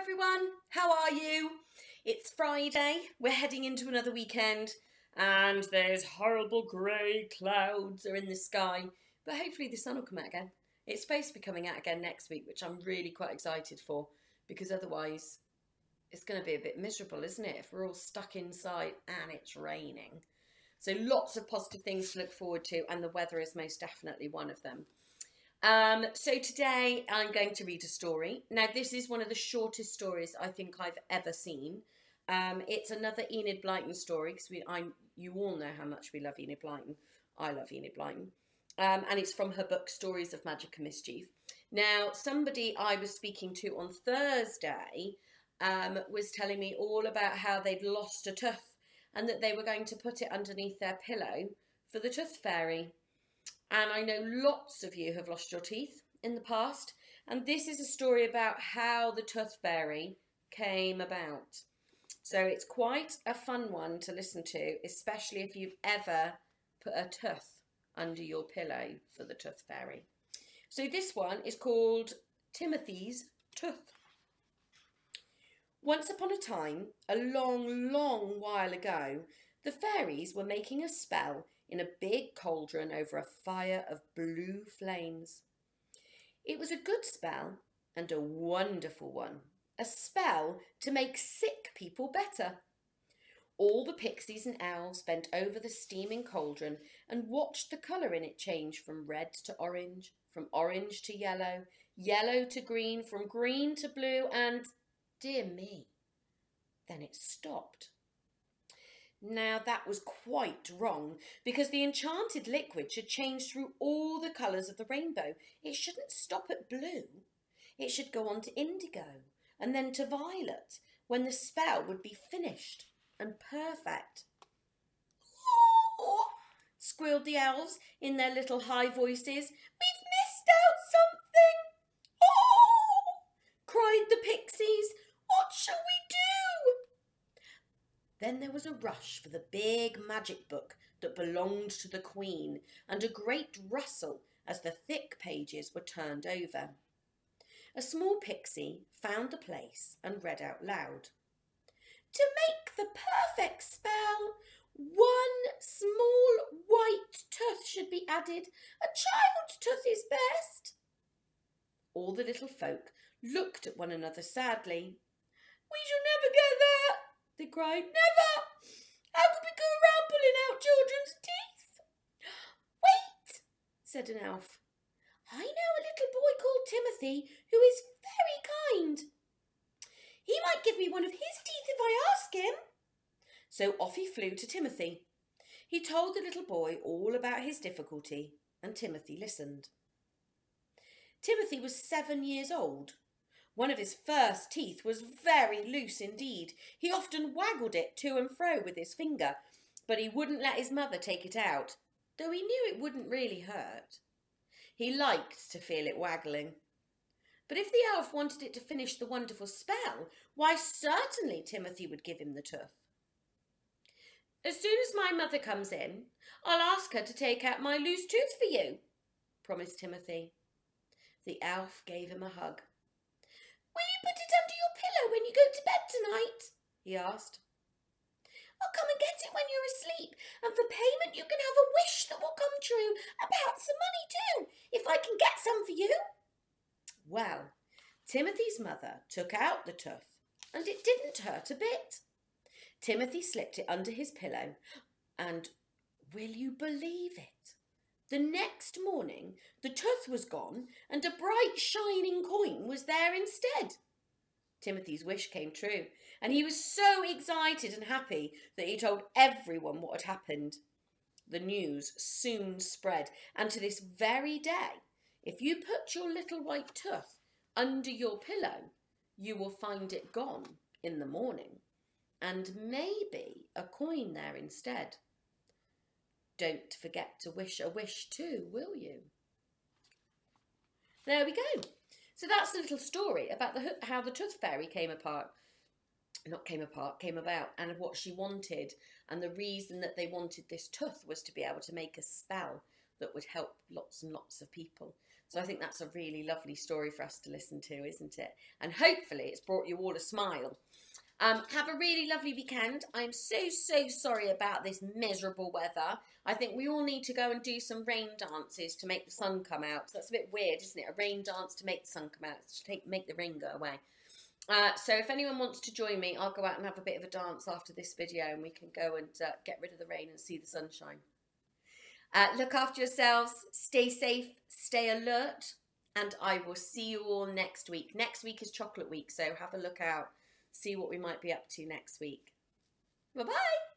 everyone, how are you? It's Friday, we're heading into another weekend and there's horrible grey clouds are in the sky, but hopefully the sun will come out again. It's supposed to be coming out again next week, which I'm really quite excited for, because otherwise it's going to be a bit miserable, isn't it, if we're all stuck inside and it's raining. So lots of positive things to look forward to, and the weather is most definitely one of them. So today I'm going to read a story. Now this is one of the shortest stories I think I've ever seen. It's another Enid Blyton story, because you all know how much we love Enid Blyton. I love Enid Blyton. And it's from her book Stories of Magic and Mischief. Now somebody I was speaking to on Thursday was telling me all about how they'd lost a tooth and that they were going to put it underneath their pillow for the tooth fairy. And I know lots of you have lost your teeth in the past. And this is a story about how the tooth fairy came about. So it's quite a fun one to listen to, especially if you've ever put a tooth under your pillow for the tooth fairy. So this one is called Timothy's Tooth. Once upon a time, a long, long while ago, the fairies were making a spell in a big cauldron over a fire of blue flames. It was a good spell and a wonderful one, a spell to make sick people better. All the pixies and owls bent over the steaming cauldron and watched the colour in it change from red to orange, from orange to yellow, yellow to green, from green to blue, and, dear me, then it stopped. Now that was quite wrong, because the enchanted liquid should change through all the colours of the rainbow. It shouldn't stop at blue. It should go on to indigo and then to violet, when the spell would be finished and perfect. "Oh!" squealed the elves in their little high voices. "We've missed out something!" "Oh!" cried the pixies. "What shall we do?" Then there was a rush for the big magic book that belonged to the Queen, and a great rustle as the thick pages were turned over. A small pixie found the place and read out loud. "To make the perfect spell, one small white tooth should be added. A child's tooth is best." All the little folk looked at one another sadly. "We shall never get that," they cried. "Never! How could we go around pulling out children's teeth?" "Wait," said an elf. "I know a little boy called Timothy who is very kind. He might give me one of his teeth if I ask him." So off he flew to Timothy. He told the little boy all about his difficulty, and Timothy listened. Timothy was 7 years old. One of his first teeth was very loose indeed. He often waggled it to and fro with his finger, but he wouldn't let his mother take it out, though he knew it wouldn't really hurt. He liked to feel it waggling. But if the elf wanted it to finish the wonderful spell, why certainly Timothy would give him the tooth. "As soon as my mother comes in, I'll ask her to take out my loose tooth for you," promised Timothy. The elf gave him a hug. "Will you put it under your pillow when you go to bed tonight?" he asked. "I'll come and get it when you're asleep, and for payment you can have a wish that will come true, and perhaps some money too, if I can get some for you." Well, Timothy's mother took out the tooth, and it didn't hurt a bit. Timothy slipped it under his pillow, and will you believe it? The next morning the tooth was gone and a bright shining coin was there instead. Timothy's wish came true, and he was so excited and happy that he told everyone what had happened. The news soon spread, and to this very day, if you put your little white tooth under your pillow, you will find it gone in the morning, and maybe a coin there instead. Don't forget to wish a wish too, will you? There we go. So that's the little story about how the tooth fairy came about, and what she wanted. And the reason that they wanted this tooth was to be able to make a spell that would help lots and lots of people. So I think that's a really lovely story for us to listen to, isn't it? And hopefully it's brought you all a smile. Have a really lovely weekend. I'm so sorry about this miserable weather. I think we all need to go and do some rain dances to make the sun come out. So that's a bit weird, isn't it? A rain dance to make the sun come out. It's to make the rain go away. So if anyone wants to join me, I'll go out and have a bit of a dance after this video, and we can go and get rid of the rain and see the sunshine. Look after yourselves, stay safe, stay alert, and I will see you all next week. Next week is chocolate week, so have a look out. See what we might be up to next week. Bye-bye.